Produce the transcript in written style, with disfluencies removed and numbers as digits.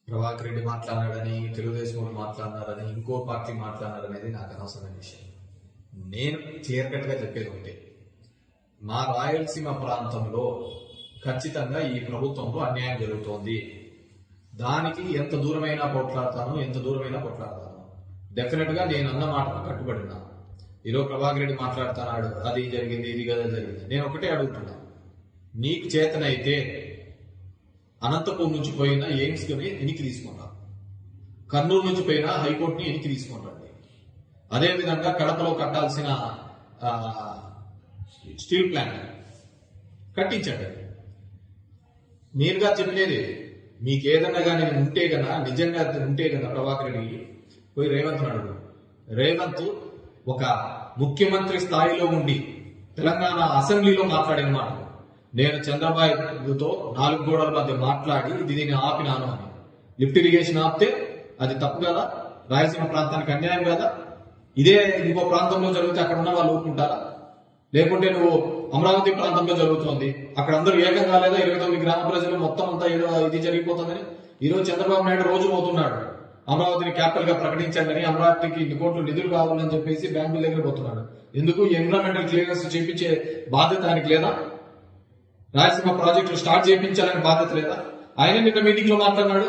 ప్రభాకర్ రెడ్డి మాట్లాడారని, తెలుగుదేశం వాళ్ళు మాట్లాడినారని, ఇంకో పార్టీ మాట్లాడినారనేది నాకు అనవసరమైన విషయం. నేను క్లియర్ కట్ గా చెప్పేది ఒకటే, మా రాయలసీమ ప్రాంతంలో ఖచ్చితంగా ఈ ప్రభుత్వంలో అన్యాయం జరుగుతోంది. దానికి ఎంత దూరమైనా కొట్లాడతాను, ఎంత దూరమైనా కొట్లాడతాను. డెఫినెట్ గా నేను అన్న మాటకు కట్టుబడినా. ఈరోజు ప్రభాకర్ రెడ్డి మాట్లాడుతున్నాడు, అది జరిగింది, ఇది కదా జరిగింది. నేను ఒకటే అడుగుతున్నా, నీకు చేతనైతే అనంతపూర్ నుంచి పోయినా ఎయిమ్స్ ని ఎనికి తీసుకుంటా, కర్నూలు నుంచి పోయినా హైకోర్టుని ఎనికి తీసుకుంటండి. అదేవిధంగా కడపలో కట్టాల్సిన స్టీల్ ప్లాంట్ కట్టించండి. నేరుగా చెప్పినది, మీకు ఏదన్నా కానీ ఉంటే గన, నిజంగా ఉంటే గన ప్రభాకర్ రెడ్డి పోయి రేవంత్ అడుగు. రేవంత్ ఒక ముఖ్యమంత్రి స్థాయిలో ఉండి తెలంగాణ అసెంబ్లీలో మాట్లాడిన మాట, నేను చంద్రబాబుతో 4 గోడల మధ్య మాట్లాడి దీనిని ఆపినాను అని. లిఫ్ట్ ఇరిగేషన్ ఆపితే అది తప్పు కదా, రాయలసీమ ప్రాంతానికి అన్యాయం కదా. ఇదే ఇంకో ప్రాంతంలో జరిగితే అక్కడ ఉన్న వాళ్ళు ఊరుకుంటారా? లేకుంటే నువ్వు అమరావతి ప్రాంతంలో జరుగుతోంది, అక్కడ అందరూ ఏకం కాలేదా? 29 గ్రామ ప్రజలు మొత్తం అంతా ఇది జరిగిపోతుందని. ఈ రోజు చంద్రబాబు నాయుడు రోజు పోతున్నాడు, అమరావతిని క్యాపిటల్ గా ప్రకటించాలని, అమరావతికి 2 కోట్ల నిధులు కావాలని చెప్పేసి బ్యాంకుల దగ్గర పోతున్నాడు. ఎందుకు? ఎన్విరాన్మెంటల్ క్లియరెన్స్ చేపించే బాధ్యత ఆయనకి లేదా? రాయలసీమ ప్రాజెక్టులు స్టార్ట్ చేయించాలని బాధ్యత లేదా? ఆయన నిన్న మీటింగ్ లో మాట్లాడినాడు,